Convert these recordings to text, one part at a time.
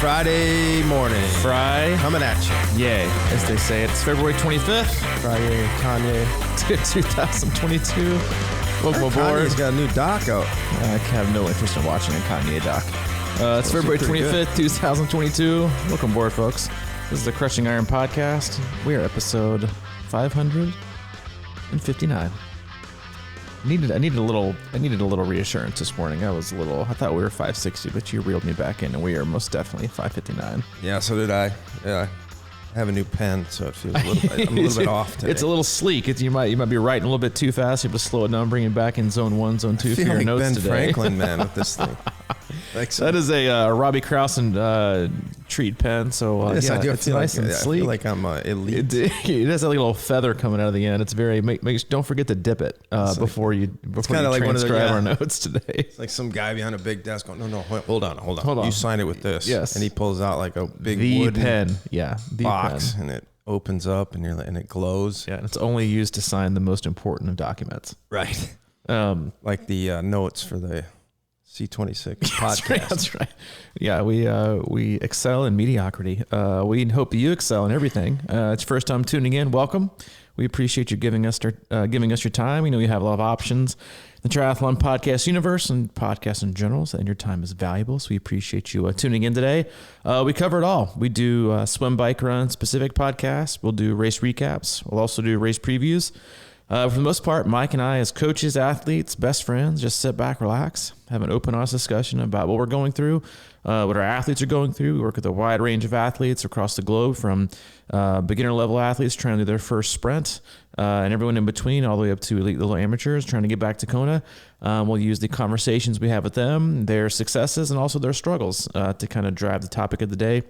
Friday morning. Coming at you. Yay, as they say. It's February 25th. Friday, Kanye. 2022. Welcome aboard. Kanye's got a new doc out. I have no interest in watching a Kanye doc. It's February 25th, 2022. Welcome aboard, folks. This is the Crushing Iron Podcast. We are episode 559. I needed a little reassurance this morning. I thought we were 560, but you reeled me back in, and we are most definitely 559. Yeah, so did I. Yeah, I have a new pen, so it feels a little bit. I'm a little bit off today. It's a little sleek. You might be writing a little bit too fast. You have to slow it down, bring it back in zone 1, zone 2 for your like notes Ben today. Franklin, man, with this thing. That is a Robbie Bruce treat pen. So yes, yeah, I do. it's nice and sleek. I feel like I'm elite. It has a little feather coming out of the end. It's very. Don't forget to dip it before you transcribe our notes today. It's like some guy behind a big desk going, no, hold on. You sign it with this. Yes. And he pulls out like a big wooden pen. Yeah. Box, pen. and it opens up, and it glows. Yeah, and it's only used to sign the most important of documents. Right. Like the notes for the C26 podcast. That's right. Yeah, we excel in mediocrity. We hope you excel in everything. It's your first time tuning in. Welcome. We appreciate you giving us your time. We know you have a lot of options in the triathlon podcast universe and podcasts in general, and your time is valuable. So we appreciate you tuning in today. We cover it all. We do swim, bike, run specific podcasts. We'll do race recaps. We'll also do race previews. For the most part, Mike and I, as coaches, athletes, best friends, just sit back, relax, have an open, honest discussion about what we're going through, what our athletes are going through. We work with a wide range of athletes across the globe, from beginner-level athletes trying to do their first sprint, and everyone in between, all the way up to elite little amateurs trying to get back to Kona. We'll use the conversations we have with them, their successes, and also their struggles to kind of drive the topic of the day.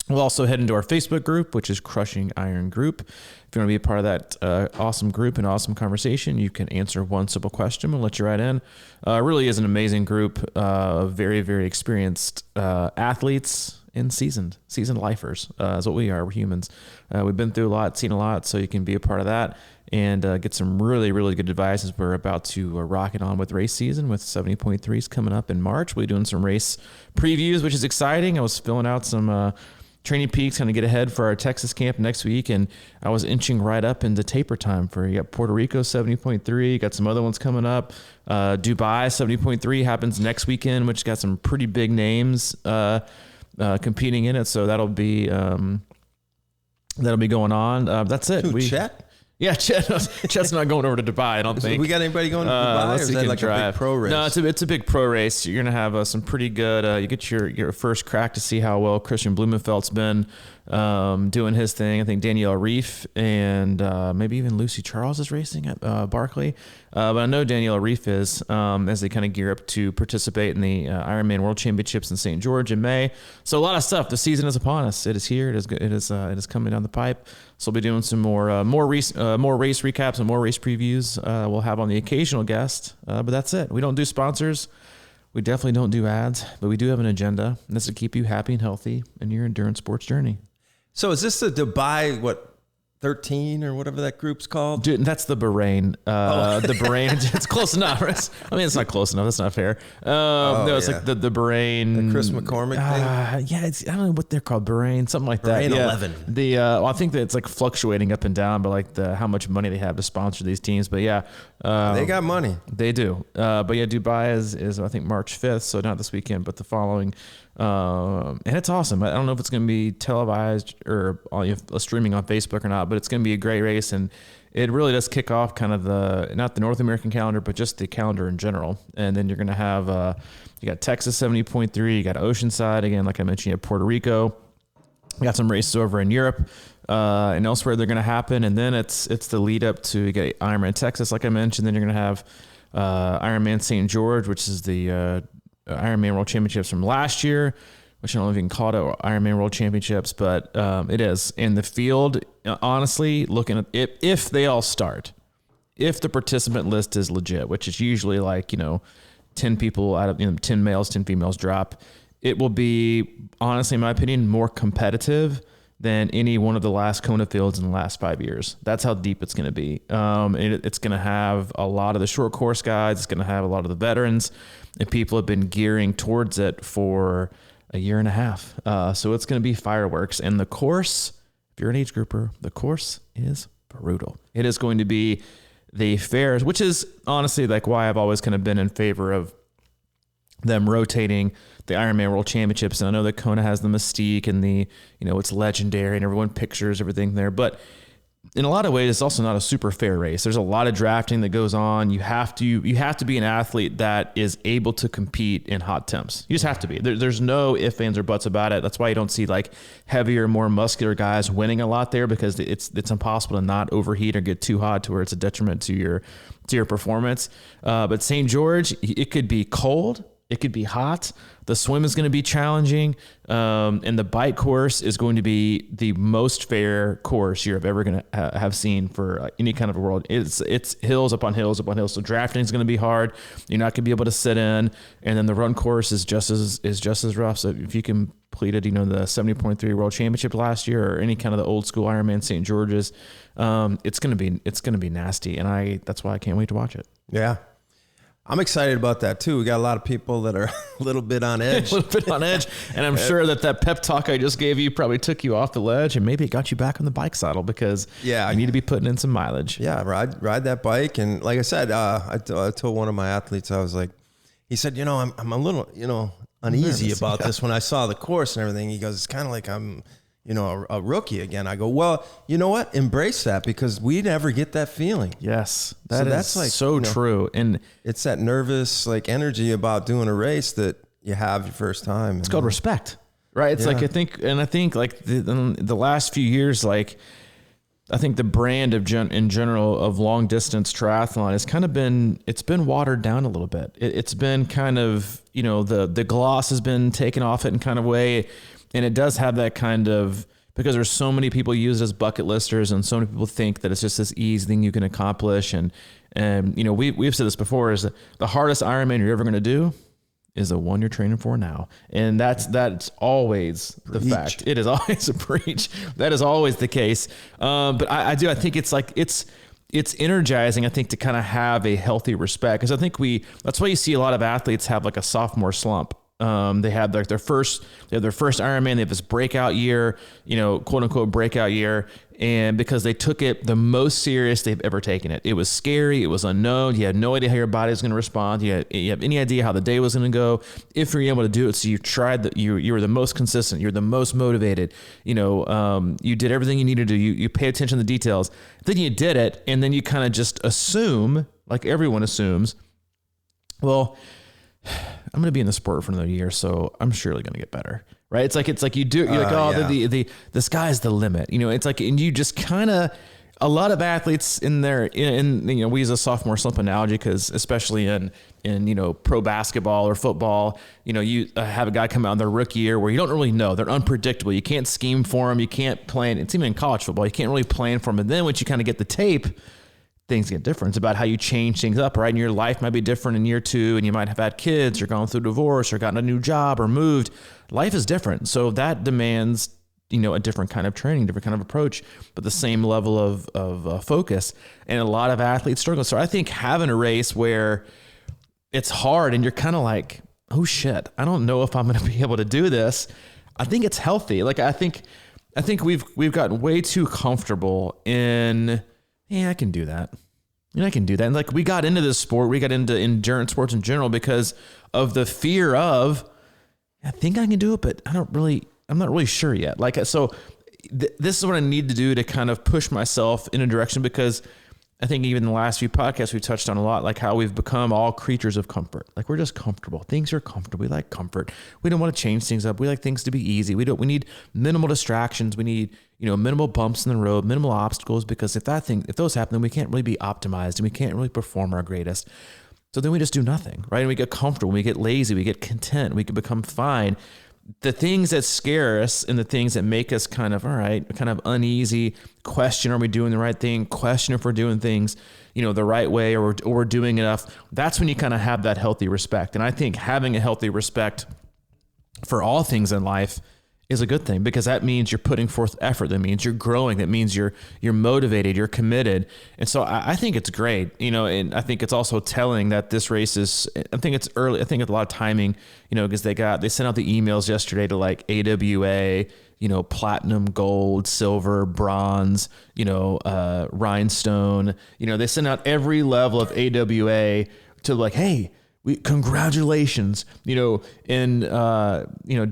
We'll also head into our Facebook group, which is Crushing Iron Group. If you want to be a part of that awesome group and awesome conversation, you can answer one simple question. We'll let you right in. Really is an amazing group of very, very experienced athletes and seasoned lifers is what we are. We're humans. We've been through a lot, seen a lot, so you can be a part of that and get some really, really good advice as we're about to rock it on with race season with 70.3s coming up in March. We'll be doing some race previews, which is exciting. I was filling out some training peaks, kind of get ahead for our Texas camp next week, and I was inching right up into taper time for you got Puerto Rico 70.3, got some other ones coming up. Dubai 70.3 happens next weekend, which got some pretty big names competing in it, so that'll be going on. That's it. Chet? Yeah, Chet's not going over to Dubai, I don't think. We got anybody going to Dubai, or is that like a big pro race? No, it's a big pro race. You're going to have some pretty good, you get your first crack to see how well Christian Blumenfeld's been doing his thing. I think Danielle Reef and maybe even Lucy Charles is racing at Barkley. But I know Danielle Reef is as they kind of gear up to participate in the Ironman World Championships in St. George in May. So a lot of stuff. The season is upon us. It is here. It is coming down the pipe. So we'll be doing some more race recaps and more race previews. We'll have on the occasional guest, but that's it. We don't do sponsors. We definitely don't do ads, but we do have an agenda, and that's to keep you happy and healthy in your endurance sports journey. So is this the Dubai, 13 or whatever that group's called? Dude, that's the Bahrain. The Bahrain. It's close enough. Right? I mean, it's not close enough. That's not fair. It's like the Bahrain. The Chris McCormick thing? Yeah, I don't know what they're called. Bahrain, something like that. Bahrain yeah. 11. I think that it's like fluctuating up and down, but like how much money they have to sponsor these teams. But yeah. They got money. They do. But yeah, Dubai is I think March 5th. So not this weekend, but the following. And it's awesome. I don't know if it's going to be televised or streaming on Facebook or not, but it's going to be a great race, and it really does kick off kind of not the North American calendar, but just the calendar in general. And then you're going to have you got Texas 70.3, you got Oceanside again, like I mentioned, you have Puerto Rico. We got some races over in Europe and elsewhere they're going to happen, and then it's the lead up to you get Ironman Texas, like I mentioned. Then you're going to have Ironman St. George, which is the Ironman World Championships from last year, which I don't know if you can call it Ironman World Championships, but it is. In the field, honestly, looking at if they all start, if the participant list is legit, which is usually like, 10 people out of 10 males, 10 females drop, it will be, honestly, in my opinion, more competitive than any one of the last Kona fields in the last 5 years. That's how deep it's going to be. It's going to have a lot of the short course guys. It's going to have a lot of the veterans, and people have been gearing towards it for a year and a half. So it's going to be fireworks. And the course, if you're an age grouper, the course is brutal. It is going to be the fairs, which is honestly like why I've always kind of been in favor of them rotating the Ironman World Championships. And I know that Kona has the mystique and the, it's legendary and everyone pictures everything there. But in a lot of ways, it's also not a super fair race. There's a lot of drafting that goes on. You have to be an athlete that is able to compete in hot temps. You just have to be. There's no ifs, ands, or buts about it. That's why you don't see like heavier, more muscular guys winning a lot there, because it's impossible to not overheat or get too hot to where it's a detriment to your performance. But St. George, it could be cold. It could be hot. The swim is going to be challenging. And the bike course is going to be the most fair course you're ever going to have seen for any kind of a world. It's hills upon hills upon hills. So drafting is going to be hard. You're not going to be able to sit in. And then the run course is just as rough. So if you completed, the 70.3 World Championship last year or any kind of the old school Ironman St. George's, it's going to be nasty. And that's why I can't wait to watch it. Yeah. I'm excited about that too. We got a lot of people that are a little bit on edge. And I'm sure that pep talk I just gave you probably took you off the ledge and maybe it got you back on the bike saddle, because you need to be putting in some mileage. Yeah, ride that bike. And like I said, I told one of my athletes, I was like, he said, I'm a little, uneasy nervous about this when I saw the course and everything. He goes, it's kind of like I'm, a rookie again. I go, well, you know what? Embrace that, because we never get that feeling. Yes. That's like so true. And it's that nervous like energy about doing a race that you have your first time. It's called respect, right? It's like, I think like the last few years, like I think the brand in general of long distance triathlon has kind of been watered down a little bit. It's been kind of, the gloss has been taken off it in kind of way. And it does have that kind of, because there's so many people use it as bucket listers, and so many people think that it's just this easy thing you can accomplish. And we've said this before, is that the hardest Ironman you're ever going to do is the one you're training for now. And that's always the fact. It is always a preach. That is always the case. But I think it's like, it's energizing, I think, to kind of have a healthy respect. Because I think that's why you see a lot of athletes have like a sophomore slump. They have their first Ironman. They have this breakout year, quote unquote breakout year. And because they took it the most serious they've ever taken it. It was scary. It was unknown. You had no idea how your body was going to respond. You have any idea how the day was going to go if you're able to do it. So you tried you were the most consistent. You're the most motivated. You did everything you needed to do. You pay attention to the details. Then you did it. And then you kind of just assume, like everyone assumes, well, I'm going to be in the sport for another year, so I'm surely going to get better, right? It's like you do, you're like, the sky's the limit, it's like, and you just kind of, a lot of athletes in there, we use a sophomore slump analogy, because especially in pro basketball or football, you have a guy come out in their rookie year where you don't really know, they're unpredictable. You can't scheme for them. You can't plan. It's even in college football. You can't really plan for them. And then once you kind of get the tape, things get different. It's about how you change things up, right? And your life might be different in year 2, and you might have had kids or gone through divorce or gotten a new job or moved. Life is different. So that demands, a different kind of training, different kind of approach, but the same level of focus. And a lot of athletes struggle. So I think having a race where it's hard and you're kind of like, oh shit, I don't know if I'm going to be able to do this. I think it's healthy. Like, I think we've gotten way too comfortable in, I can do that. I can do that. And like, we got into this sport, we got into endurance sports in general because of the fear of, I think I can do it, but I'm not really sure yet. Like, so this is what I need to do to kind of push myself in a direction, because I think even the last few podcasts we touched on a lot, like how we've become all creatures of comfort. Like, we're just comfortable. Things are comfortable. We like comfort. We don't want to change things up. We like things to be easy. We need minimal distractions. We need, minimal bumps in the road, minimal obstacles, because if those happen, then we can't really be optimized and we can't really perform our greatest. So then we just do nothing, right? And we get comfortable, we get lazy, we get content, we can become fine. The things that scare us and the things that make us kind of uneasy, question, are we doing the right thing? Question if we're doing things, the right way, or we're doing enough. That's when you kind of have that healthy respect. And I think having a healthy respect for all things in life is a good thing, because that means you're putting forth effort. That means you're growing. That means you're motivated, you're committed. And so I think it's great, and I think it's also telling that this race is, I think it's early. I think it's a lot of timing, because they sent out the emails yesterday to like AWA, platinum, gold, silver, bronze, rhinestone, they sent out every level of AWA to like, hey, congratulations, and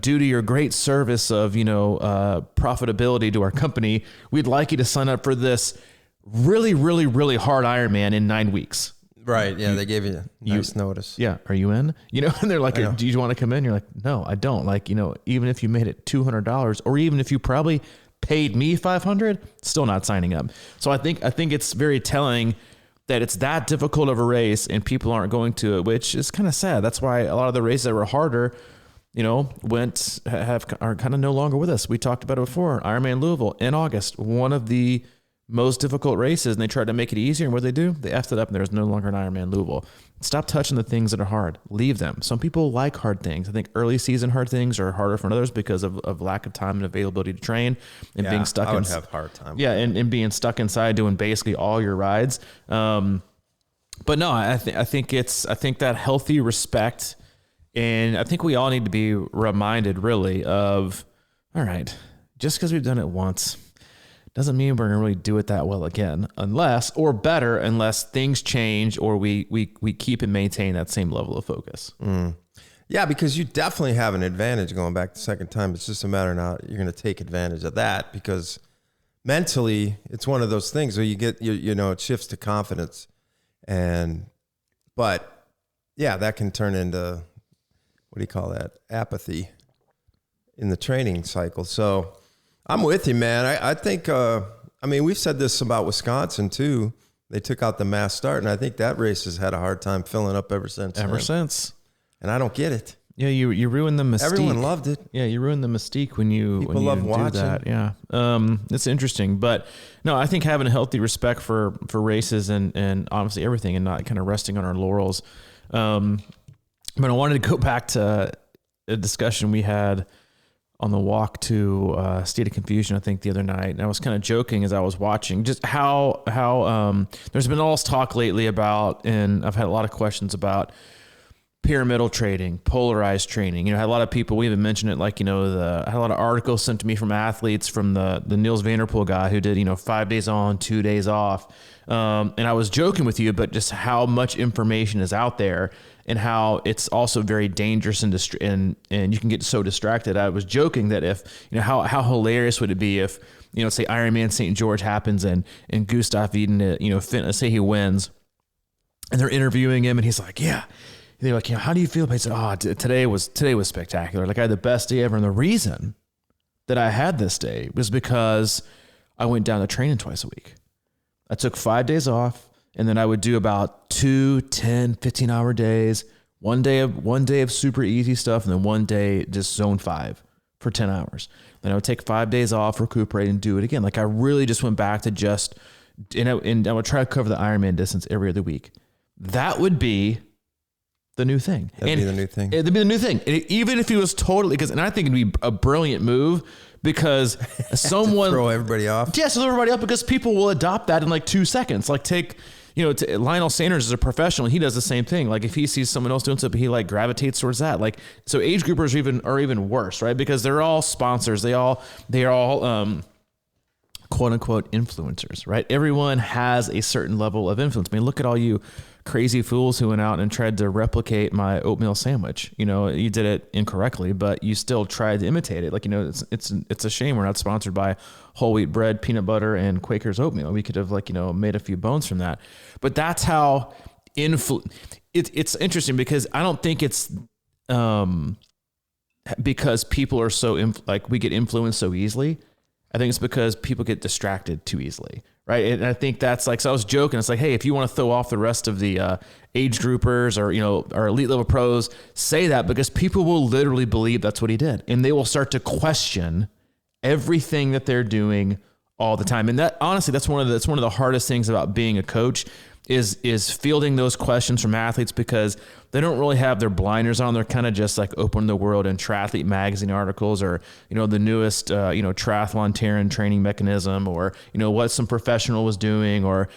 due to your great service of, profitability to our company, we'd like you to sign up for this really, really, really hard Ironman in 9 weeks. Right. Yeah. They gave you nice notice. Yeah. Are you in? And they're like, do you want to come in? You're like, no, I don't. Like, even if you made it $200, or even if you probably paid me $500, still not signing up. So I think it's very telling that it's that difficult of a race and people aren't going to it, which is kind of sad. That's why a lot of the races that were harder, are kind of no longer with us. We talked about it before. Ironman Louisville in August, one of the most difficult races, and they tried to make it easier. And what they do? They effed it up, and there's no longer an Ironman Louisville. Stop touching the things that are hard. Leave them. Some people like hard things. I think early season hard things are harder for others because of lack of time and availability to train and being stuck. I would have a hard time. Yeah, and being stuck inside doing basically all your rides. But no, I think that healthy respect, and I think we all need to be reminded really of, all right, just because we've done it once doesn't mean we're going to really do it that well again, unless things change or we keep and maintain that same level of focus. Yeah, because you definitely have an advantage going back the second time. It's just a matter of how you're going to take advantage of that, because mentally it's one of those things where you get, it shifts to confidence. But yeah, that can turn into, apathy in the training cycle. So I'm with you, man. I think, we've said this about Wisconsin too. They took out the mass start, and I think that race has had a hard time filling up ever since. And I don't get it. Yeah, you ruined the mystique. Everyone loved it. Yeah, you ruined the mystique when you love watching that. Yeah, it's interesting, but no, I think having a healthy respect for races and honestly everything, and not kind of resting on our laurels. But I wanted to go back to a discussion we had on the walk to State of Confusion, I think the other night. And I was kind of joking as I was watching just how there's been all this talk lately about, and I've had a lot of questions about pyramidal trading, polarized training. I had a lot of people, we even mentioned it, I had a lot of articles sent to me from athletes, from the Niels Vanderpool guy who did, 5 days on, 2 days off. And I was joking with you, but just how much information is out there and how it's also very dangerous and you can get so distracted. I was joking that if, how hilarious would it be if, say Ironman St. George happens and Gustav Eden, fitness, say he wins, and they're interviewing him and he's like, yeah. They're like, how do you feel? He said, today was spectacular. Like, I had the best day ever. And the reason that I had this day was because I went down to training twice a week. I took 5 days off, and then I would do about 2, 10, 15-hour days, one day of super easy stuff, and then one day just zone 5 for 10 hours. Then I would take 5 days off, recuperate, and do it again. Like, I really just went back to and I would try to cover the Ironman distance every other week. That would be the new thing. That'd be the new thing. It'd be the new thing. Even if he was totally, and I think it'd be a brilliant move, because someone throw everybody off. Yes, throw everybody off, because people will adopt that in like 2 seconds. Like, take, Lionel Sanders is a professional. He does the same thing. Like, if he sees someone else doing something, he like gravitates towards that. Like, so age groupers are even worse, right? Because they're all sponsors. They are all quote unquote influencers, right? Everyone has a certain level of influence. I mean, look at all you crazy fools who went out and tried to replicate my oatmeal sandwich. You did it incorrectly, but you still tried to imitate it. Like, it's a shame we're not sponsored by whole wheat bread, peanut butter, and Quaker's oatmeal. We could have made a few bones from that. But that's how it's interesting, because I don't think it's because people are so we get influenced so easily. I think it's because people get distracted too easily, right? And I think that's so I was joking. It's like, hey, if you want to throw off the rest of the age groupers or, our elite level pros, say that, because people will literally believe that's what he did. And they will start to question everything that they're doing all the time. And that, honestly, that's one of the hardest things about being a coach, is fielding those questions from athletes because they don't really have their blinders on. They're kind of just like open the world in triathlete magazine articles or, the newest, triathlon training mechanism or, what some professional was doing or,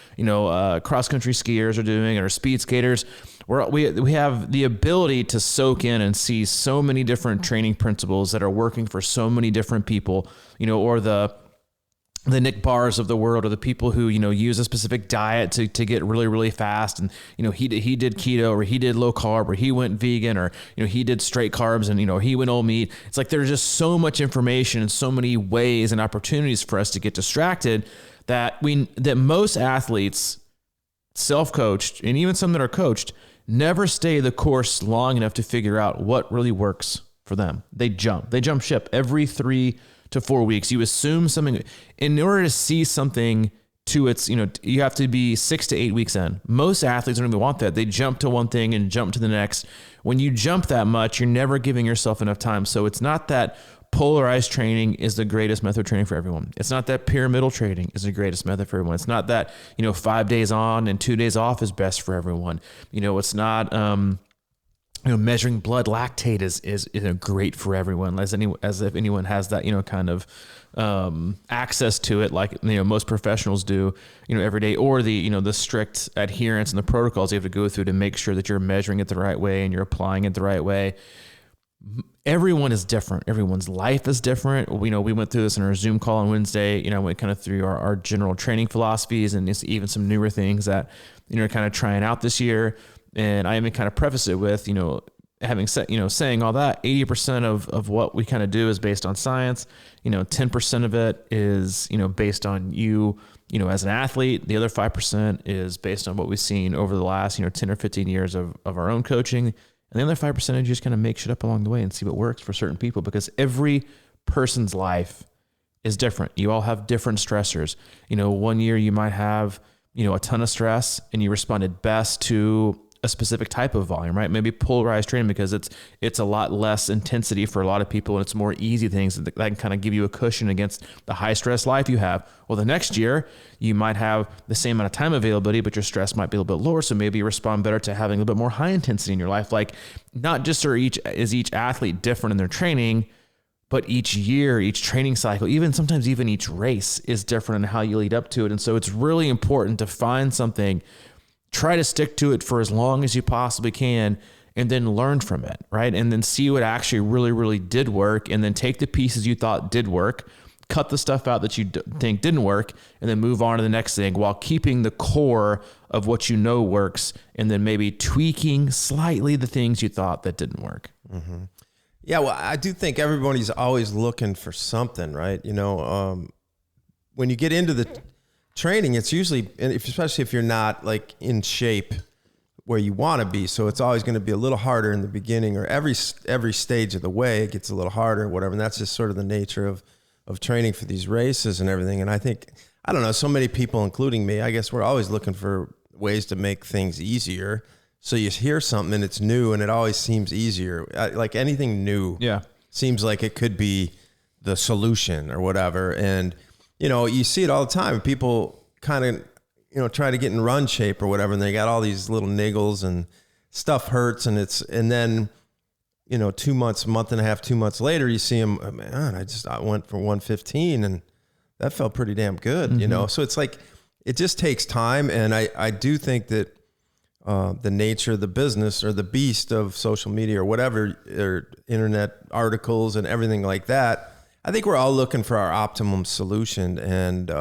cross country skiers are doing or speed skaters. We have the ability to soak in and see so many different training principles that are working for so many different people, or the Nick Bars of the world, or the people who, use a specific diet to get really, really fast. And, he did keto, or he did low carb, or he went vegan, or, he did straight carbs and, he went all meat. It's like, there's just so much information and so many ways and opportunities for us to get distracted that most athletes, self-coached, and even some that are coached, never stay the course long enough to figure out what really works for them. They jump ship every 3 to 4 weeks. You assume something. In order to see something to its, you have to be 6 to 8 weeks in. Most athletes don't even want that. They jump to one thing and jump to the next. When you jump that much, you're never giving yourself enough time. So it's not that polarized training is the greatest method of training for everyone. It's not that pyramidal training is the greatest method for everyone. It's not that, 5 days on and 2 days off is best for everyone. It's not, measuring blood lactate is great for everyone, as if anyone has that, kind of access to it, like, most professionals do, every day, or the strict adherence and the protocols you have to go through to make sure that you're measuring it the right way and you're applying it the right way. Everyone is different. Everyone's life is different. We went through this in our Zoom call on Wednesday, went kind of through our general training philosophies and even some newer things that, kind of trying out this year. And I even kind of preface it with, having said, saying all that, 80% of what we kind of do is based on science. 10% of it is, based on you, as an athlete. The other 5% is based on what we've seen over the last, 10 or 15 years of our own coaching. And the other 5% is just kind of make shit up along the way and see what works for certain people, because every person's life is different. You all have different stressors. 1 year you might have, a ton of stress and you responded best to a specific type of volume, right? Maybe polarized training because it's a lot less intensity for a lot of people and it's more easy things that can kind of give you a cushion against the high stress life you have. Well, the next year you might have the same amount of time availability, but your stress might be a little bit lower. So maybe you respond better to having a little bit more high intensity in your life. Like, not just is each athlete different in their training, but each year, each training cycle, sometimes even each race is different in how you lead up to it. And so it's really important to find something, try to stick to it for as long as you possibly can, and then learn from it, right? And then see what actually really, really did work, and then take the pieces you thought did work, cut the stuff out that you think didn't work, and then move on to the next thing while keeping the core of what works, and then maybe tweaking slightly the things you thought that didn't work. Mm-hmm. Yeah, well, I do think everybody's always looking for something, right? When you get into the training, it's usually, especially if you're not like in shape where you want to be. So it's always going to be a little harder in the beginning, or every stage of the way it gets a little harder, whatever. And that's just sort of the nature of training for these races and everything. And I think, I don't know, so many people, including me, I guess we're always looking for ways to make things easier. So you hear something and it's new and it always seems easier. Like anything new seems like it could be the solution or whatever. And you see it all the time. People kind of, try to get in run shape or whatever, and they got all these little niggles and stuff hurts, and then, 2 months, month and a half, 2 months later, you see them, man, I went for 115 and that felt pretty damn good, Mm-hmm. So it's like, it just takes time. And I do think that the nature of the business or the beast of social media or whatever, or internet articles and everything like that, I think we're all looking for our optimum solution, and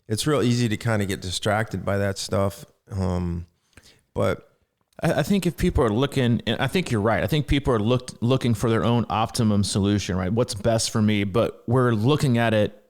it's real easy to kind of get distracted by that stuff. But I think if people are looking, and I think you're right, I think people are looking for their own optimum solution, right? What's best for me? But we're looking at it,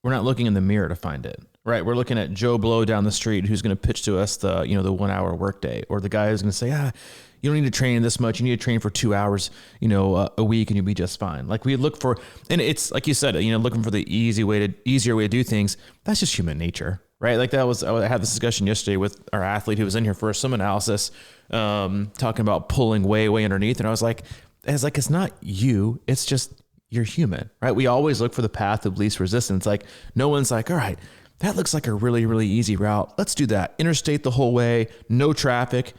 we're not looking in the mirror to find it, right? We're looking at Joe Blow down the street who's going to pitch to us the 1 hour workday, or the guy who's going to say, you don't need to train this much. You need to train for 2 hours, a week, and you'll be just fine. Like, we look for, and it's like you said, looking for the easier way to do things. That's just human nature, right? Like I had this discussion yesterday with our athlete who was in here for some analysis, talking about pulling way, way underneath. And I was like, it's not you. It's just, you're human, right? We always look for the path of least resistance. Like, no one's like, all right, that looks like a really, really easy route. Let's do that. Interstate the whole way, no traffic,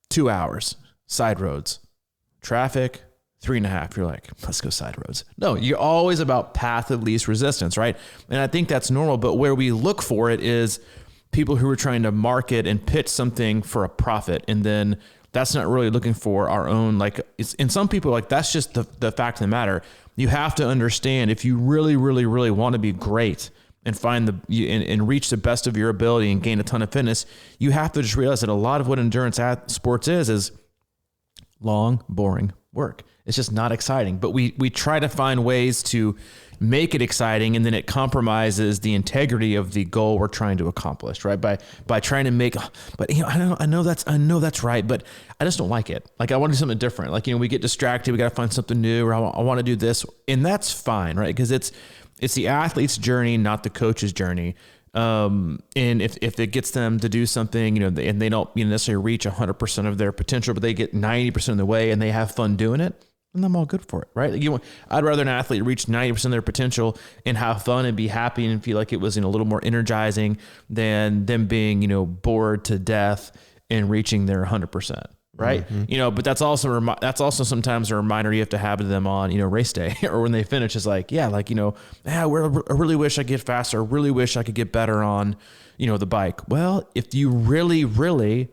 2 hours, side roads, traffic, 3.5. You're like, let's go side roads. No, you're always about path of least resistance, right? And I think that's normal. But where we look for it is people who are trying to market and pitch something for a profit. And then that's not really looking for our own, like, and some people, like, that's just the fact of the matter. You have to understand, if you really, really, really want to be great and find and reach the best of your ability and gain a ton of fitness, you have to just realize that a lot of what endurance sports is long, boring work. It's just not exciting, but we try to find ways to make it exciting, and then it compromises the integrity of the goal we're trying to accomplish, right? By trying to make, but I know that's right, but I just don't like it. Like, I want to do something different. Like, we get distracted, we got to find something new, or I want to do this, and that's fine, right? Because it's the athlete's journey, not the coach's journey. And if it gets them to do something, and they don't necessarily reach 100% of their potential, but they get 90% of the way and they have fun doing it, then I'm all good for it, right? I'd rather an athlete reach 90% of their potential and have fun and be happy and feel like it was a little more energizing than them being bored to death and reaching their 100%. Right. Mm-hmm. But that's also sometimes a reminder you have to have to them on, race day or when they finish. Is like, I really wish I could get faster. I really wish I could get better on, the bike. Well, if you really, really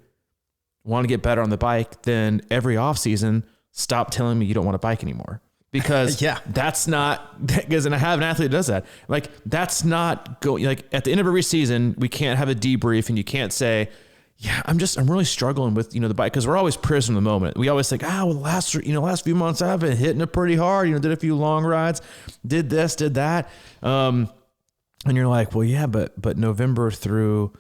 want to get better on the bike, then every off season, stop telling me you don't want to bike anymore, because that's not, because, and I have an athlete that does that. Like, that's not going, like, at the end of every season, we can't have a debrief and you can't say, I'm really struggling with, the bike, because we're always prisoners of the moment. We always think, last few months I've been hitting it pretty hard, did a few long rides, did this, did that. And you're like, well, but November through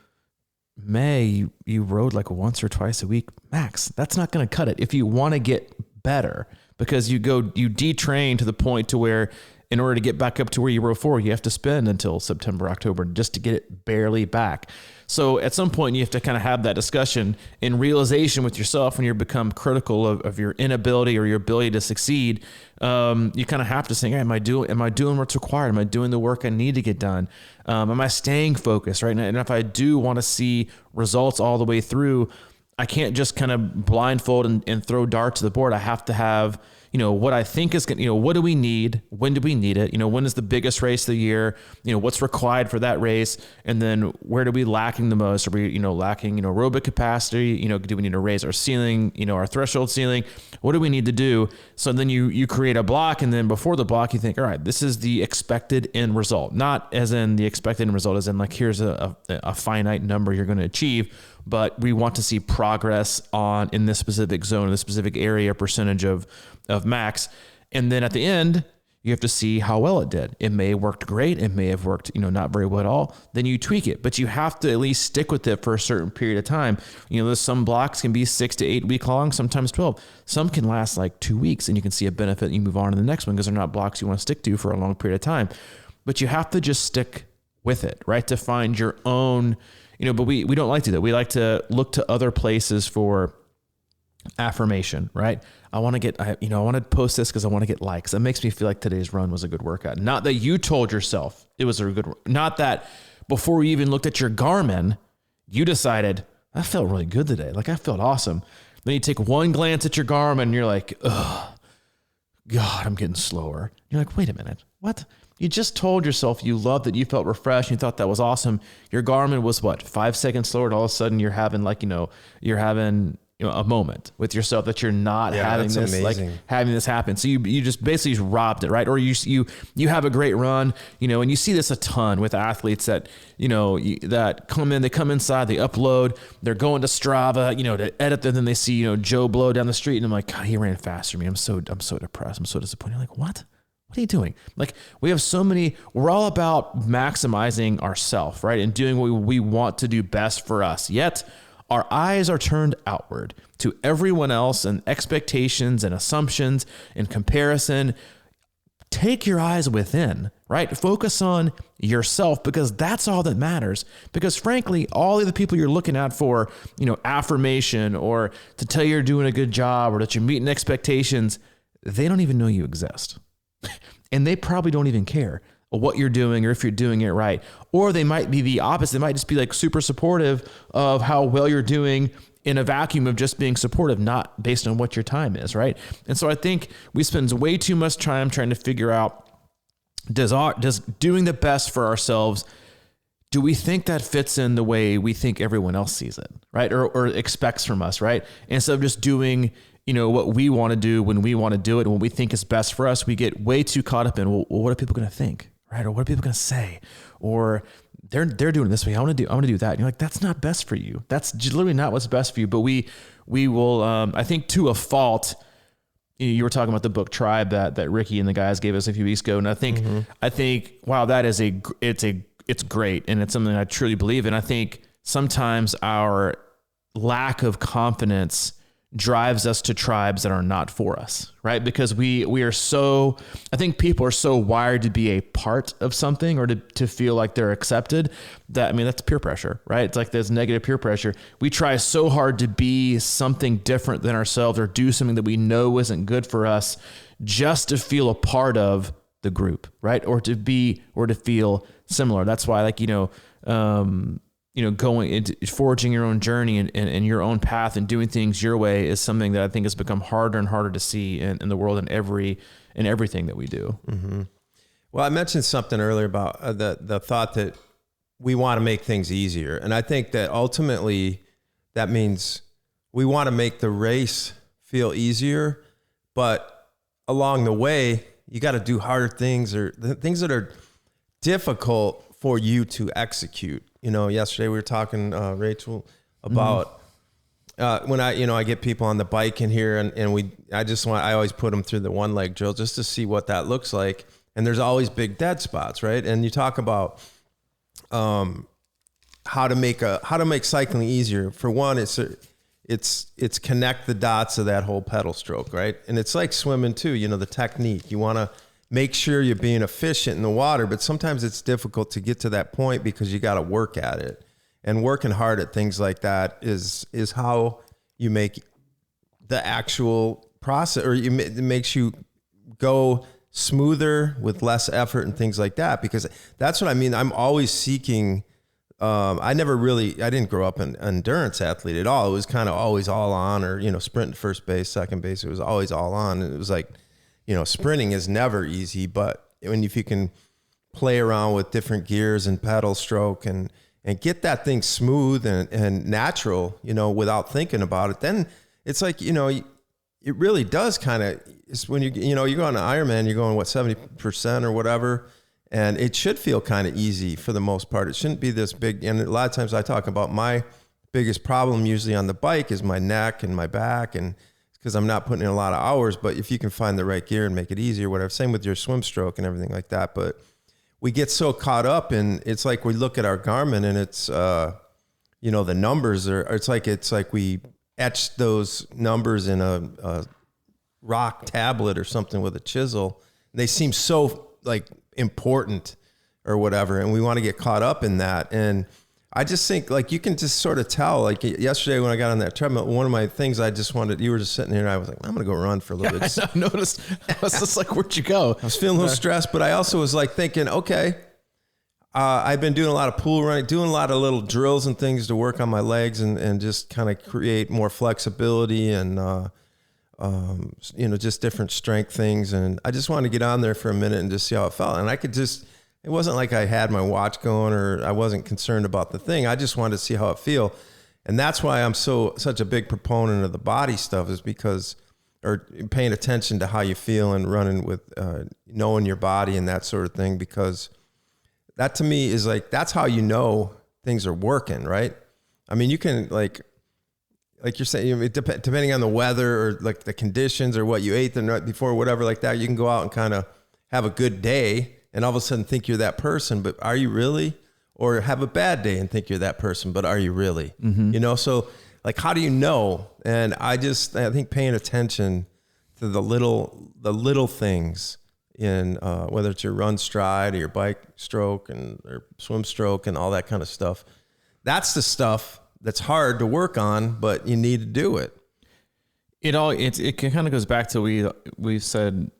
May, you rode like once or twice a week max. That's not going to cut it if you want to get better, because you detrain to the point to where, in order to get back up to where you were before, you have to spend until September, October just to get it barely back. So at some point you have to kind of have that discussion and realization with yourself when you become critical of your inability or your ability to succeed. You kind of have to think, hey, am I doing what's required? Am I doing the work I need to get done? Am I staying focused, right? And if I do want to see results all the way through, I can't just kind of blindfold and throw darts to the board. I have to have, what I think is going to, what do we need? When do we need it? When is the biggest race of the year? What's required for that race? And then where do we lacking the most? Are we, lacking, aerobic capacity? Do we need to raise our ceiling, our threshold ceiling? What do we need to do? So then you create a block, and then before the block, you think, all right, this is the expected end result. Not as in the expected end result, as in like, here's a finite number you're going to achieve, but we want to see progress in this specific zone, in this specific area, percentage of max. And then at the end, you have to see how well it did. It may have worked great. It may have worked, not very well at all. Then you tweak it, but you have to at least stick with it for a certain period of time. There's some blocks can be 6 to 8 week long, sometimes 12. Some can last like 2 weeks, and you can see a benefit and you move on to the next one, because they're not blocks you want to stick to for a long period of time. But you have to just stick with it, right? To find your own, but we don't like to do that. We like to look to other places for affirmation, right? I want to post this because I want to get likes. That makes me feel like today's run was a good workout. Not that you told yourself it was a good, not that before you even looked at your Garmin, you decided, I felt really good today. Like, I felt awesome. Then you take one glance at your Garmin and you're like, oh, God, I'm getting slower. You're like, wait a minute. What? You just told yourself you loved it. You felt refreshed. You thought that was awesome. Your Garmin was 5 seconds slower. And all of a sudden you're having a moment with yourself that you're not having this, amazing. Like having this happen. So you just basically robbed it, right? Or you have a great run, and you see this a ton with athletes that, that come in, they come inside, they upload, they're going to Strava, to edit them. Then they see, Joe Blow down the street, and I'm like, God, he ran faster than me. I'm so depressed. I'm so disappointed. I'm like, what? What are you doing? Like, we're all about maximizing ourselves, right? And doing what we want to do best for us. Yet our eyes are turned outward to everyone else, and expectations and assumptions and comparison. Take your eyes within, right? Focus on yourself, because that's all that matters. Because frankly, all of the people you're looking at for, affirmation or to tell you you're doing a good job or that you're meeting expectations, they don't even know you exist. And they probably don't even care. what you're doing or if you're doing it right. Or they might be the opposite. They might just be like super supportive of how well you're doing in a vacuum of just being supportive, not based on what your time is, right? And so I think we spend way too much time trying to figure out, does doing the best for ourselves, do we think that fits in the way we think everyone else sees it, right? Or expects from us, right? Instead of just doing, what we want to do when we want to do it and what we think is best for us, we get way too caught up in, well, what are people going to think, right? Or what are people going to say? Or they're doing it this way. I want to do that. And you're like, that's not best for you. That's literally not what's best for you. But we will, I think to a fault, you were talking about the book Tribe that Ricky and the guys gave us a few weeks ago. And I think, wow, that is it's great. And it's something I truly believe in. I think sometimes our lack of confidence drives us to tribes that are not for us, right? Because we are so, I think people are so wired to be a part of something or to feel like they're accepted that, that's peer pressure, right? It's like there's negative peer pressure. We try so hard to be something different than ourselves or do something that we know isn't good for us just to feel a part of the group, right? Or to feel similar. That's why, going into forging your own journey and your own path and doing things your way is something that I think has become harder and harder to see in the world in everything that we do. Mm-hmm. Well, I mentioned something earlier about the thought that we want to make things easier. And I think that ultimately that means we want to make the race feel easier, but along the way, you got to do harder things or things that are difficult for you to execute. Yesterday we were talking, Rachel, about when I get people on the bike in here and I always put them through the one leg drill just to see what that looks like. And there's always big dead spots, right? And you talk about how to make cycling easier. For one, it's connect the dots of that whole pedal stroke, right? And it's like swimming too, the technique. You want to make sure you're being efficient in the water, but sometimes it's difficult to get to that point because you got to work at it. And working hard at things like that is how you make the actual process, or it makes you go smoother with less effort and things like that. Because that's what I mean. I'm always seeking. I didn't grow up an endurance athlete at all. It was kind of always all on, or sprinting first base, second base. It was always all on, and it was like, sprinting is never easy, but if you can play around with different gears and pedal stroke and get that thing smooth and natural, without thinking about it, then it's like, it really does kind of, it's when you go on an Ironman, you're going 70% or whatever. And it should feel kind of easy for the most part. It shouldn't be this big. And a lot of times I talk about my biggest problem usually on the bike is my neck and my back, and because I'm not putting in a lot of hours. But if you can find the right gear and make it easier, whatever, same with your swim stroke and everything like that. But we get so caught up in, it's like we look at our Garmin and it's, the numbers are, it's like we etched those numbers in a rock tablet or something with a chisel. They seem so like important or whatever. And we want to get caught up in that. And I just think like you can just sort of tell, like yesterday when I got on that treadmill, one of my things I just wanted, you were just sitting here and I was like, I'm going to go run for a little bit. I noticed. I was just like, where'd you go? I was feeling a little stressed, but I also was like thinking, okay, I've been doing a lot of pool running, doing a lot of little drills and things to work on my legs and just kind of create more flexibility and, just different strength things. And I just wanted to get on there for a minute and just see how it felt. And I could just, it wasn't like I had my watch going or I wasn't concerned about the thing. I just wanted to see how it feel. And that's why I'm such a big proponent of the body stuff, is because, or paying attention to how you feel and running with, knowing your body and that sort of thing, because that to me is like, that's how you know things are working, right? I mean, you can like you're saying, depending on the weather or like the conditions or what you ate the night before, whatever like that, you can go out and kind of have a good day and all of a sudden think you're that person, but are you really? Or have a bad day and think you're that person, but are you really? Mm-hmm. So like, how do you know? And I think paying attention to the little things in whether it's your run stride or your bike stroke or swim stroke and all that kind of stuff. That's the stuff that's hard to work on, but you need to do it. It kind of goes back to we've said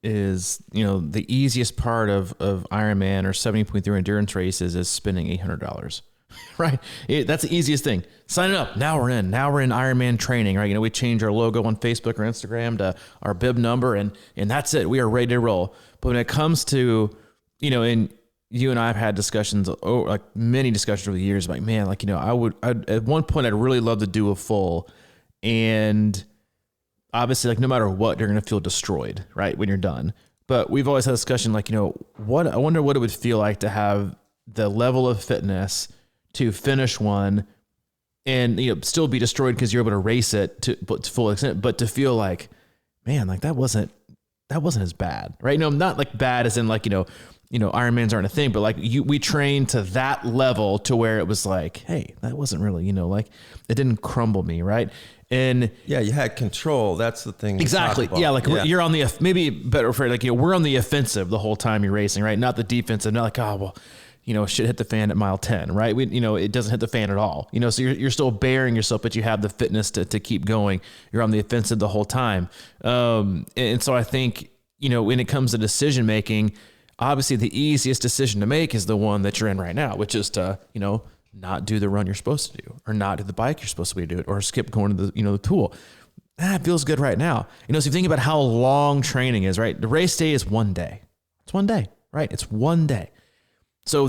the easiest part of Ironman or 70.3 endurance races is spending $800, right? That's the easiest thing. Sign it up. Now we're in Ironman training, right? We change our logo on Facebook or Instagram to our bib number and that's it. We are ready to roll. But when it comes to, and you and I have had discussions, like many discussions over the years, like, man, like, I'd at one point, I'd really love to do a full, and obviously, like, no matter what, you're going to feel destroyed, right, when you're done. But we've always had a discussion, like, I wonder what it would feel like to have the level of fitness to finish one and, still be destroyed because you're able to race it to full extent, but to feel like, man, like that wasn't as bad, right? Not like bad as in like, Ironmans aren't a thing, but like we trained to that level to where it was like, hey, that wasn't really, like it didn't crumble me, right? And yeah, you had control. That's the thing. Exactly. Yeah. Like you're on the, maybe better for like, we're on the offensive the whole time you're racing, right? Not the defensive. Not like, oh, well, shit hit the fan at mile 10, right? It doesn't hit the fan at all, so you're still bearing yourself, but you have the fitness to keep going. You're on the offensive the whole time. And so I think, when it comes to decision making, obviously the easiest decision to make is the one that you're in right now, which is to, not do the run you're supposed to do, or not do the bike you're supposed to be doing, or skip going to the tool. That feels good right now. So if you think about how long training is, right? The race day is one day. It's one day, right? It's one day. So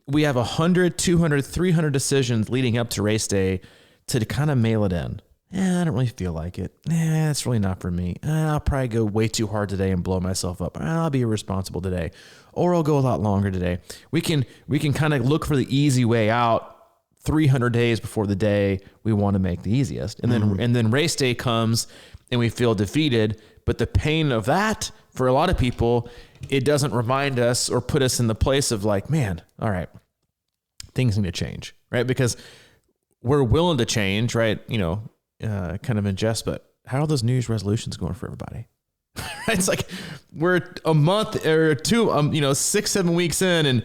we have 100, 200, 300 decisions leading up to race day to kind of mail it in. I don't really feel like it. It's really not for me. I'll probably go way too hard today and blow myself up. I'll be irresponsible today, or I'll go a lot longer today. We can kind of look for the easy way out 300 days before the day we want to make the easiest. And then race day comes and we feel defeated. But the pain of that, for a lot of people, it doesn't remind us or put us in the place of like, man, all right, things need to change, right? Because we're willing to change, right? Kind of in jest, but how are those New Year's resolutions going for everybody? It's like we're a month or two, 6-7 weeks in, and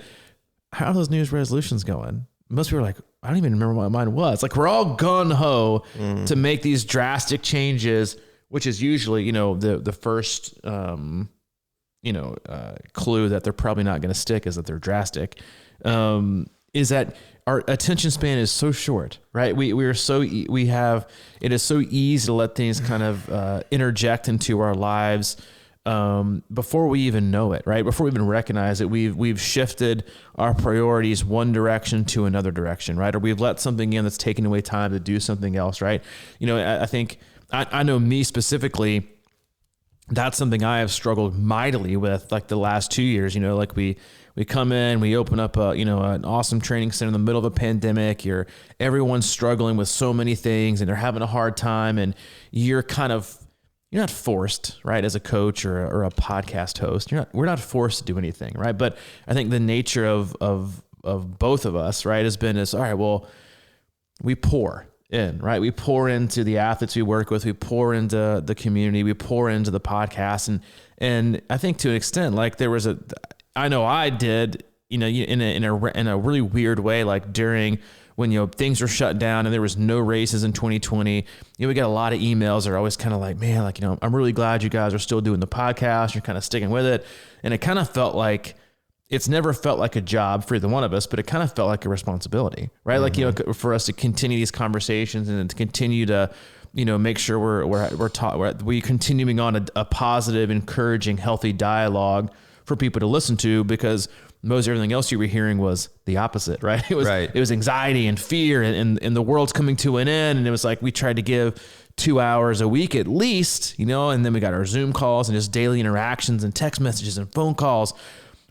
how are those New Year's resolutions going? Most people are like, I don't even remember what mine was. Like we're all gung ho to make these drastic changes, which is usually, the first, clue that they're probably not going to stick is that they're drastic. Is that our attention span is so short, right? It is so easy to let things kind of interject into our lives before we even know it, right? Before we even recognize it, we've shifted our priorities one direction to another direction, right? Or we've let something in that's taking away time to do something else, right? I think I know me specifically, that's something I have struggled mightily with like the last 2 years, like we come in, we open up an awesome training center in the middle of a pandemic. Everyone's struggling with so many things and they're having a hard time, and you're not forced, right? As a coach or a podcast host, we're not forced to do anything, right? But I think the nature of both of us, right, has been all right, well, we pour in, right? We pour into the athletes we work with, we pour into the community, we pour into the podcast. And I think to an extent, like I know I did, in a really weird way, like during when, things were shut down and there was no races in 2020, we got a lot of emails that are always kind of like, man, like, I'm really glad you guys are still doing the podcast. You're kind of sticking with it. And it kind of felt like, it's never felt like a job for either one of us, but it kind of felt like a responsibility, right? Mm-hmm. Like, for us to continue these conversations and to continue to, make sure we're continuing on a positive, encouraging, healthy dialogue for people to listen to, because most everything else you were hearing was the opposite, right? It was anxiety and fear and the world's coming to an end. And it was like, we tried to give 2 hours a week at least, and then we got our Zoom calls and just daily interactions and text messages and phone calls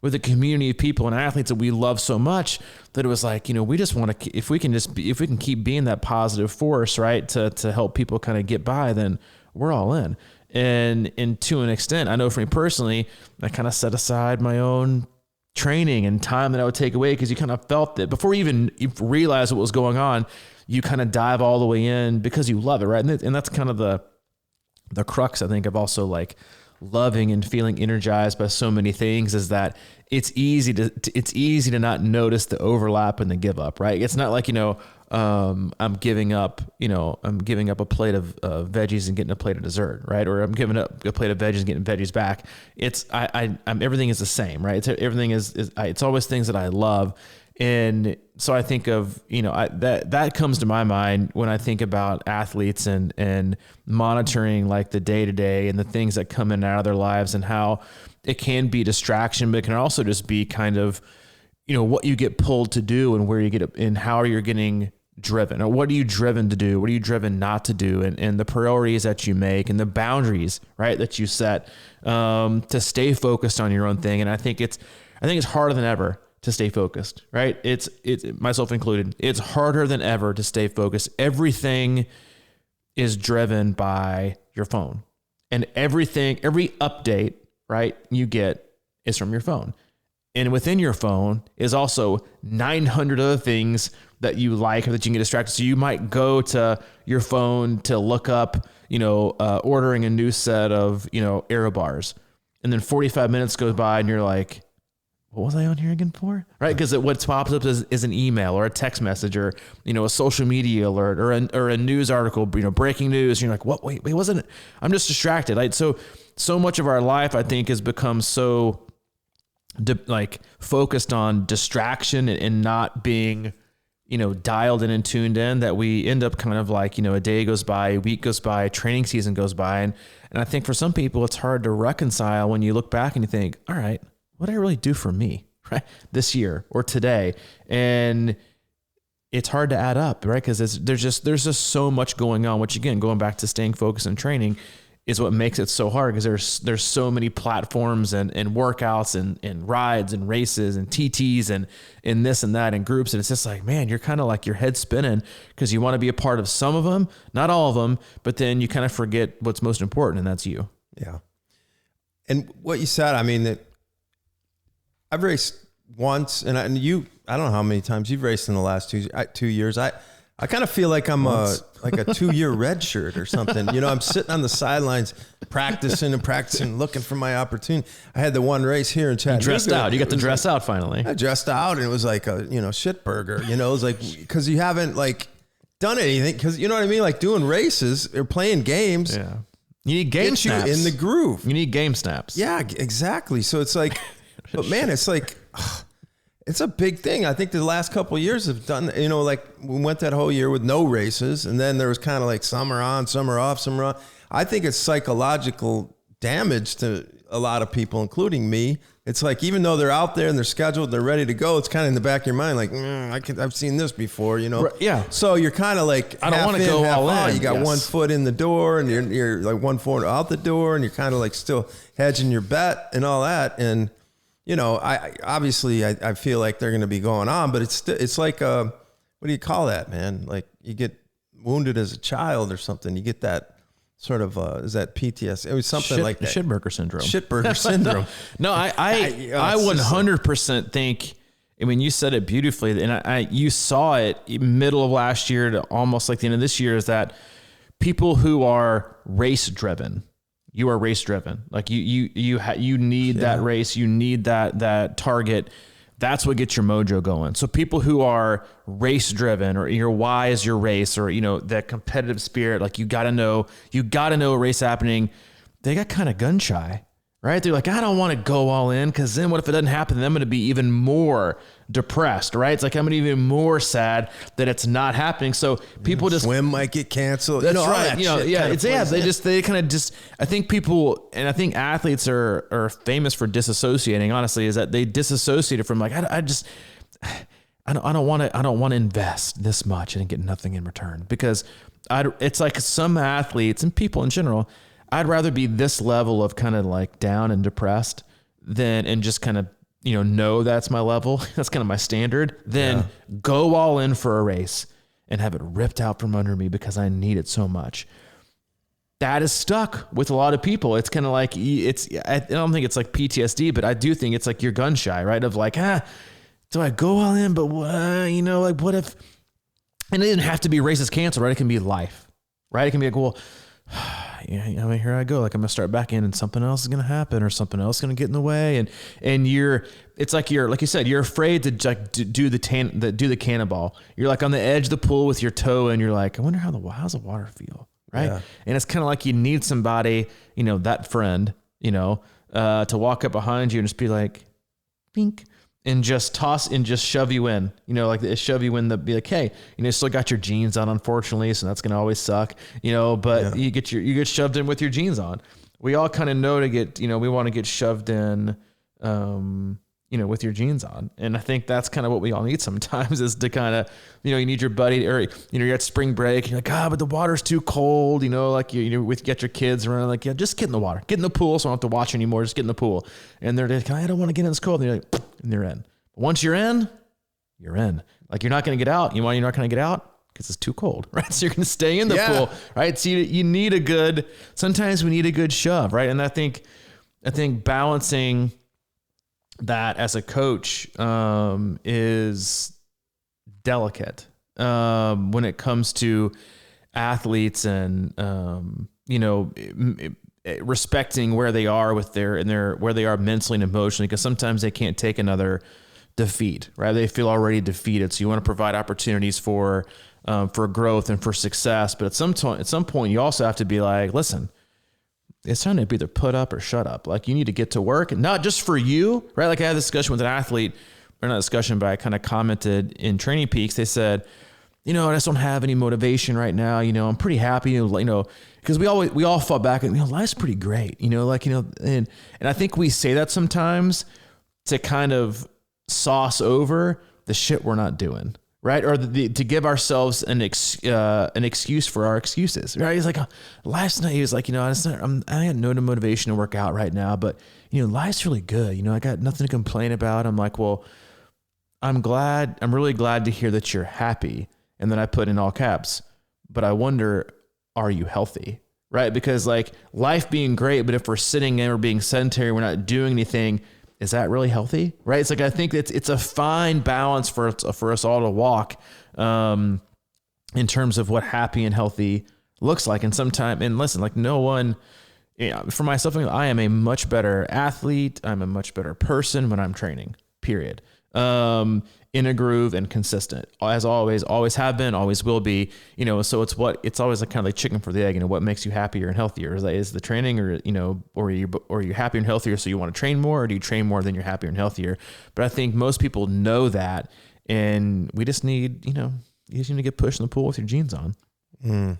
with a community of people and athletes that we love so much, that it was like, we just want to, if we can keep being that positive force, right, to help people kind of get by, then we're all in. And to an extent, I know for me personally, I kind of set aside my own training and time that I would take away, because you kind of felt that before you realized what was going on, you kind of dive all the way in because you love it, right? And that's kind of the crux, I think, of also like loving and feeling energized by so many things, is that it's easy to not notice the overlap and the give up, right? It's not like, I'm giving up a plate of veggies and getting a plate of dessert, right? Or I'm giving up a plate of veggies and getting veggies back. I'm everything is the same, right? It's always things that I love. And so I think of, that comes to my mind when I think about athletes and monitoring like the day to day and the things that come in and out of their lives, and how it can be distraction, but it can also just be kind of, what you get pulled to do and where you get and how you're getting driven, or what are you driven to do? What are you driven not to do? And the priorities that you make and the boundaries, right, that you set, to stay focused on your own thing. And I think it's harder than ever to stay focused, right? It's myself included. It's harder than ever to stay focused. Everything is driven by your phone, and every update, right, you get is from your phone. And within your phone is also 900 other things that you like or that you can get distracted. So you might go to your phone to look up, ordering a new set of, Aero bars. And then 45 minutes goes by and you're like, what was I on here again for? Right? Because what pops up is an email or a text message or, a social media alert or a news article, breaking news. And you're like, what? Wait, wasn't it? I'm just distracted. Right? So much of our life, I think, has become so focused on distraction and not being, dialed in and tuned in, that we end up kind of like, a day goes by, a week goes by, training season goes by. And I think for some people, it's hard to reconcile when you look back and you think, all right, what did I really do for me, right, this year or today? And it's hard to add up, right? Because there's just so much going on, which again, going back to staying focused and training, is what makes it so hard, because there's so many platforms and workouts and rides and races and TTs and this and that and groups. And it's just like, man, you're kind of like your head spinning because you want to be a part of some of them, not all of them, but then you kind of forget what's most important, and that's you. Yeah. And what you said, I mean, that I've raced once, and I don't know how many times you've raced in the last 2 years. I kind of feel like I'm a 2-year red shirt or something. I'm sitting on the sidelines practicing, looking for my opportunity. I had the one race here in Chattanooga. You dressed out. You got to dress out finally. I dressed out, and it was like a, shit burger. It was like, because you haven't done anything. Because you know what I mean? Like doing races or playing games. Yeah. You need game snaps. You in the groove. You need game snaps. Yeah, exactly. So it's like, but man, it's like, it's a big thing. I think the last couple of years have done, we went that whole year with no races, and then there was kind of like some are on, some are off, some are on. I think it's psychological damage to a lot of people, including me. It's like, even though they're out there and they're scheduled, they're ready to go, it's kind of in the back of your mind, like, I've seen this before, Yeah. So you're kind of like, I don't want to go all in. You got one foot in the door, and you're like 1 foot out the door, and you're kind of like still hedging your bet and all that. And I feel like they're going to be going on, but it's like, what do you call that, man? Like you get wounded as a child or something. You get that sort of, is that PTSD? It was something like that. Shitburger syndrome. Shitburger syndrome. No, I 100% think, I mean, you said it beautifully, and you saw it middle of last year to almost like the end of this year, is that people who are race driven, you are race driven. Like you need that race. You need that target. That's what gets your mojo going. So people who are race driven, or your why is your race, or, that competitive spirit, like you got to know a race happening. They got kind of gun shy, right? They're like, I don't want to go all in, because then what if it doesn't happen? Then I'm going to be even more depressed, right? It's like I'm going to be even more sad that it's not happening. So people just swim might get canceled. That's right. They kind of just. I think people, and I think athletes are famous for disassociating. Honestly, is that they disassociated from like I don't want to invest this much and get nothing in return, because it's like some athletes and people in general. I'd rather be this level of kind of like down and depressed and just kind of, know that's my level. That's kind of my standard. Then go all in for a race and have it ripped out from under me because I need it so much. That is stuck with a lot of people. It's kind of like, I don't think it's like PTSD, but I do think it's like you're gun shy, right? Of like, do I go all in? But like what if, and it didn't have to be races canceled, right? It can be life, right? It can be like, well, I mean, here I go. Like I'm gonna start back in, and something else is gonna happen, or something else is gonna get in the way, and it's like like you said, you're afraid to do the cannonball. You're like on the edge of the pool with your toe, and you're like, I wonder how's the water feel, right? Yeah. And it's kind of like you need somebody, that friend, to walk up behind you and just be like, bink. And just toss and just shove you in, like shove you in be like, hey, still got your jeans on, unfortunately. So that's going to always suck, but you get shoved in with your jeans on. We all kind of know to get, we want to get shoved in, with your jeans on. And I think that's kind of what we all need sometimes is to kind of, you need your buddy or, you're at spring break and you're like, but the water's too cold, like you get your kids around like, just get in the water, get in the pool. So I don't have to watch anymore. Just get in the pool. And they're like, I don't want to get in this cold. And you're like, and they're in. But once you're in. Like you're not going to get out. You're not going to get out because it's too cold, right? So you're going to stay in the pool, right? So you need sometimes we need a good shove, right? And I think balancing that as a coach is delicate when it comes to athletes and respecting where they are with where they are mentally and emotionally, because sometimes they can't take another defeat, right? They feel already defeated. So you want to provide opportunities for growth and for success. But at some point you also have to be like, listen, it's time to either put up or shut up. Like you need to get to work, and not just for you, right? Like I had a discussion with an athlete, or not a discussion, but I kind of commented in Training Peaks. They said, I just don't have any motivation right now. I'm pretty happy, because we all fall back and, life's pretty great, and I think we say that sometimes to kind of sauce over the shit we're not doing. Right. Or to give ourselves an excuse for our excuses. Right. He's like, last night he was like, I had no motivation to work out right now, but life's really good. I got nothing to complain about. I'm like, well, I'm really glad to hear that you're happy. And then I put in all caps, but I wonder, are you healthy? Right. Because like life being great, but if we're sitting and we're being sedentary, we're not doing anything, is that really healthy? Right. It's like, I think it's a fine balance for us all to walk in terms of what happy and healthy looks like. And listen, like no one, for myself, I am a much better athlete. I'm a much better person when I'm training, period. In a groove and consistent, as always have been, always will be, so it's always like kind of like chicken for the egg, what makes you happier and healthier? Is the training or are you happier and healthier so you want to train more, or do you train more then you're happier and healthier? But I think most people know that, and we just need, you just need to get pushed in the pool with your jeans on. Mm.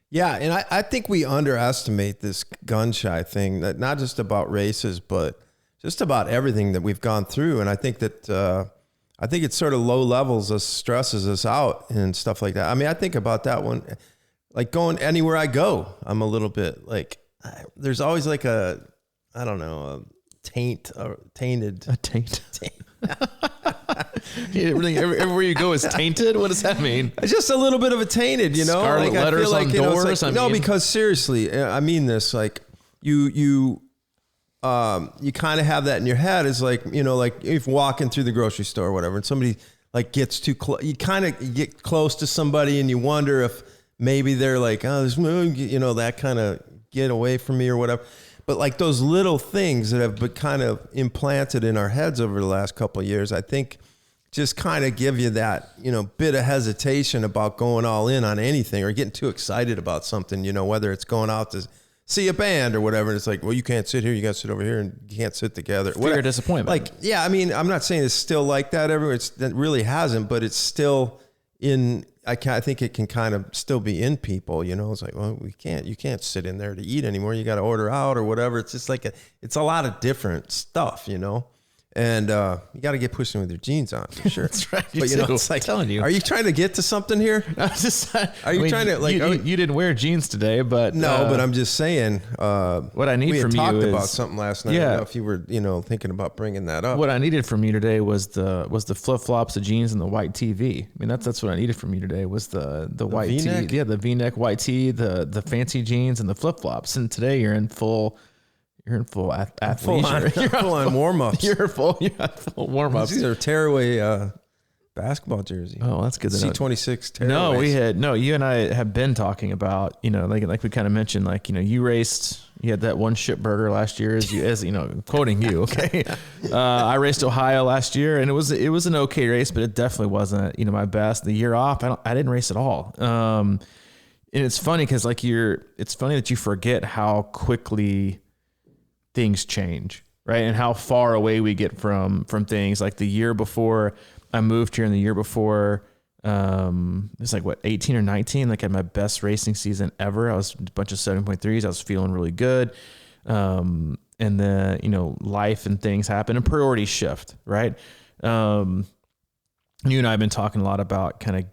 Yeah. And I think we underestimate this gun shy thing, that not just about races, but just about everything that we've gone through. And I think that, it's sort of low levels that stresses us out and stuff like that. I mean, I think about that one, like going anywhere I go, I'm a little bit like, there's always like a taint. Everywhere you go is tainted. What does that mean? It's just a little bit of a tainted, Scarlet like, letters I feel like, on doors. No, because seriously, I mean this, like you kind of have that in your head. Is like, like if walking through the grocery store or whatever, and somebody like gets too close, you kind of get close to somebody and you wonder if maybe they're like, that kind of get away from me or whatever. But like those little things that have been kind of implanted in our heads over the last couple of years, I think just kind of give you that, bit of hesitation about going all in on anything or getting too excited about something, whether it's going out to see a band or whatever. And it's like, well, you can't sit here. You got to sit over here, and you can't sit together. Fear of disappointment. Like, yeah, I mean, I'm not saying it's still like that everywhere. It really hasn't, but it's still in, I think it can kind of still be in people, it's like, well, you can't sit in there to eat anymore. You got to order out or whatever. It's just like, it's a lot of different stuff, And you got to get pushing with your jeans on for sure. That's right. But it's like, telling you. Are you trying to get to something here? Trying to like? You didn't wear jeans today, but no. But I'm just saying. What I need from you is, we talked about something last night. Yeah. I don't know if you were, thinking about bringing that up. What I needed from you today was the flip flops, the jeans, and the white TV. I mean, that's what I needed from you today was the white V-neck? tee, the V-neck white tee, the fancy jeans, and the flip flops. And today you're in full. You're in full athleisure. Full on warm ups. You're full warm ups. These are tearaway basketball jersey. Oh, that's good to know. C26 Tarrolly. You and I have been talking about, like we kind of mentioned, you raced, you had that one shit burger last year as quoting you. Okay. I raced Ohio last year and it was an okay race, but it definitely wasn't, my best. The year off, I didn't race at all. And it's funny because it's funny that you forget how quickly things change, right? And how far away we get from things. Like the year before I moved here, and the year before, it's 18 or 19, I had my best racing season ever. I was a bunch of 7.3s. I was feeling really good. And then, life and things happen and priorities shift, right? You and I have been talking a lot about kind of,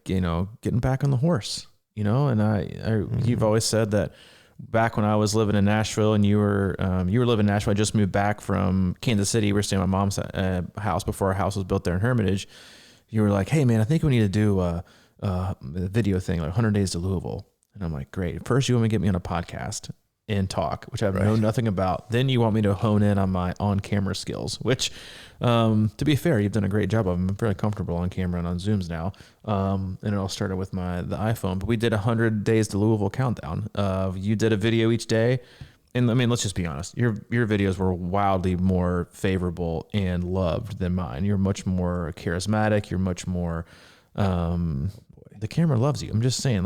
getting back on the horse, and you've always said that back when I was living in Nashville and you were living in Nashville, I just moved back from Kansas City. We were staying at my mom's house before our house was built there in Hermitage. You were like, hey man, I think we need to do a video thing, like 100 Days to Louisville. And I'm like, great. First you want me to get me on a podcast and talk, which I know nothing about. Then you want me to hone in on my on-camera skills, which, to be fair, you've done a great job of. I'm fairly comfortable on camera and on Zooms now. And it all started with the iPhone, but we did 100 Days to Louisville countdown. You did a video each day. And I mean, let's just be honest. Your videos were wildly more favorable and loved than mine. You're much more charismatic. You're much more, the camera loves you. I'm just saying,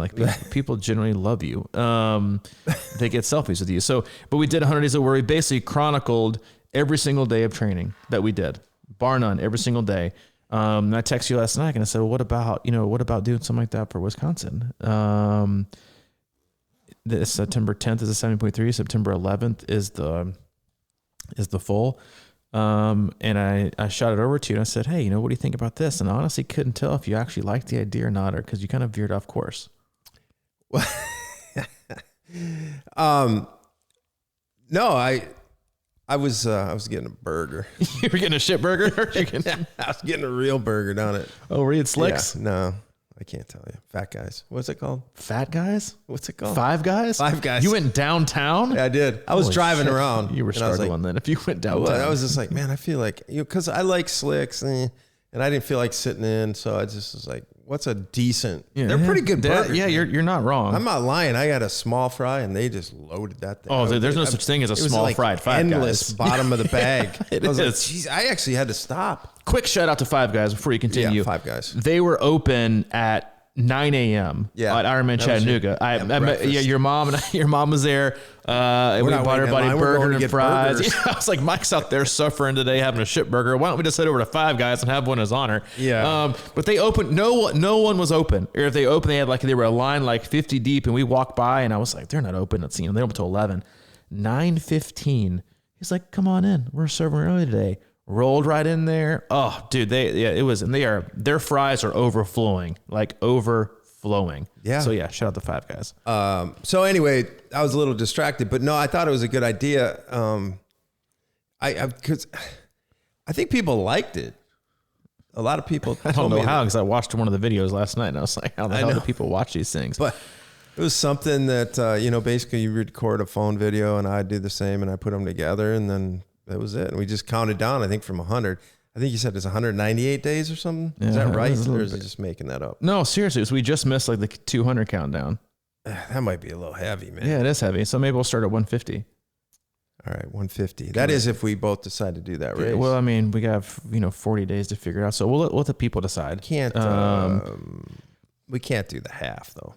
people generally love you. They get selfies with you. So, but we did 100 days where we basically chronicled every single day of training that we did, bar none, every single day. And I texted you last night and I said, well, what about doing something like that for Wisconsin? This September 10th is a 7.3. September 11th is the full. And I shot it over to you and I said, hey, what do you think about this? And I honestly couldn't tell if you actually liked the idea or not, or because you kind of veered off course. Well, no, I was getting a burger. You were getting a shit burger? I was getting a real burger down at. Oh, were you at Slicks? Yeah, no, I can't tell you. Fat Guys. What's it called? Fat Guys? What's it called? Five Guys? Five Guys. You went downtown? Yeah, I did. I was driving around. You were struggling then. If you went downtown. Well, I was just like, man, I feel like, because I like Slicks and I didn't feel like sitting in. So I just was like, what's a decent, they're pretty good burgers. Yeah, you're not wrong. I'm not lying. I got a small fry and they just loaded that thing. Oh, there's no such thing as a small fried Five endless Guys. bottom of the bag. It I was is. like, geez, I actually had to stop. Quick shout out to Five Guys before you continue. Yeah, Five Guys. They were open at 9 a.m. at Ironman Chattanooga. I met, your mom was there. And we bought everybody burger and fries. Yeah, I was like, Mike's out there suffering today, having a shit burger. Why don't we just head over to Five Guys and have one in his honor? Yeah. But they opened. No one was open. Or if they opened, they were a line 50 deep, and we walked by, and I was like, they're not open. They're open until 11. 9:15. He's like, come on in. We're serving early today. Rolled right in there. Oh, dude, their fries are overflowing. Yeah. So yeah, shout out to Five Guys. So anyway, I was a little distracted, but no, I thought it was a good idea. Because I think people liked it. A lot of people. I don't know how, because I watched one of the videos last night and I was like, how the hell do people watch these things? But it was something that, basically you record a phone video and I do the same and I put them together and then that was it. And we just counted down, I think, from 100. I think you said it's 198 days or something. Yeah, is that right? Or is he just making that up? No, seriously. So we just missed the 200 countdown. That might be a little heavy, man. Yeah, it is heavy. So maybe we'll start at 150. All right, 150. That is if we both decide to do that race. Well, I mean, we got 40 days to figure it out. So we'll let the people decide. We can't do the half though.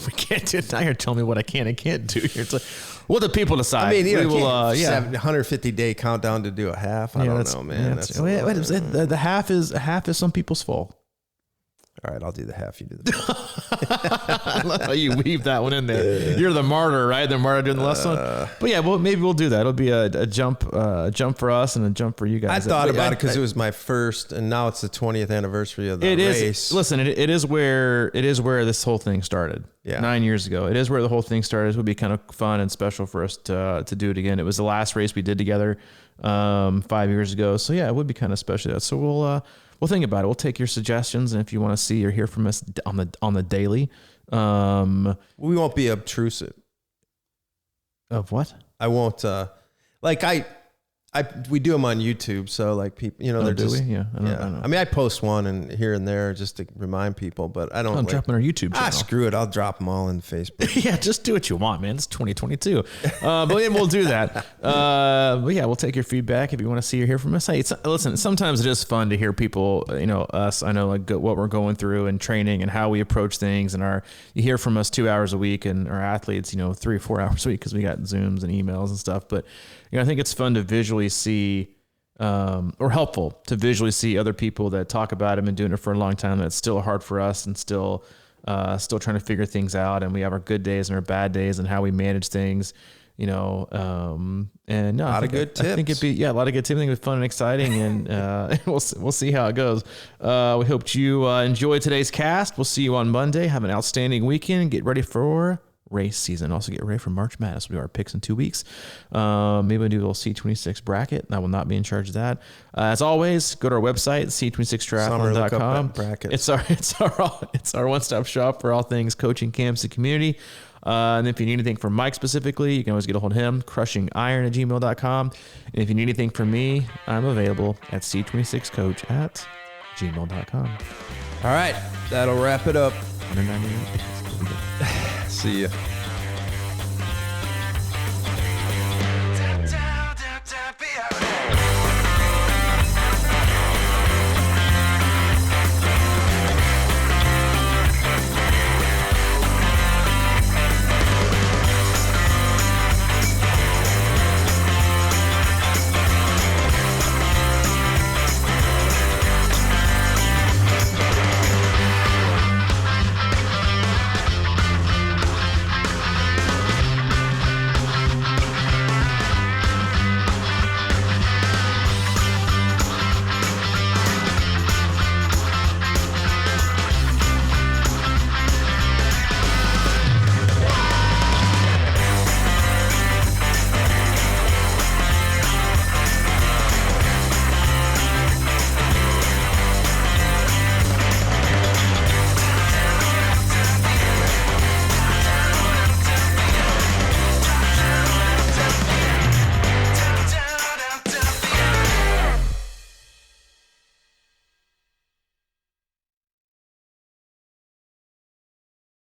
We can't do it. Now you're telling me what I can and can't do. It's like, well, the people decide. I mean, 150 day countdown to do a half. I don't know, man. The half is some people's fault. All right, I'll do the half. You do the half. I love how you weave that one in there. You're the martyr, right? The martyr doing the last one. But yeah, well, maybe we'll do that. It'll be a jump for us and a jump for you guys. I thought about it because it was my first, and now it's the 20th anniversary of the race. Listen, it is where this whole thing started. Yeah. 9 years ago. It is where the whole thing started. It would be kind of fun and special for us to do it again. It was the last race we did together 5 years ago. So yeah, it would be kind of special. So we'll think about it. We'll take your suggestions, and if you want to see or hear from us on the daily, we won't be obtrusive. Of what? I won't. We do them on YouTube, so like people, they're just yeah. I don't know. I mean, I post one and here and there just to remind people, but I don't drop on our YouTube channel. Screw it, I'll drop them all in Facebook. Yeah, just do what you want, man. It's 2022, but yeah, we'll do that. But yeah, we'll take your feedback if you want to see or hear from us. Hey, listen, sometimes it is fun to hear people, us. I know like what we're going through and training and how we approach things, and you hear from us 2 hours a week, and our athletes, 3 or 4 hours a week because we got Zooms and emails and stuff, but. I think it's fun to visually see, or helpful to visually see other people that talk about it and been doing it for a long time. That's still hard for us and still trying to figure things out. And we have our good days and our bad days and how we manage things, and a lot of good tips. I think a lot of good tips. I think it's fun and exciting, and we'll see how it goes. We hope you enjoy today's cast. We'll see you on Monday. Have an outstanding weekend. Get ready for race season. Also get ready for March Madness. We do our picks in 2 weeks. Maybe we'll do a little C26 bracket. I will not be in charge of that. As always, go to our website, C26triathlon.com. It's our one-stop shop for all things coaching, camps, and community. And if you need anything from Mike specifically, you can always get a hold of him, crushingiron@gmail.com. And if you need anything from me, I'm available at C26coach@gmail.com. All right, that'll wrap it up. 190 minutes. See ya.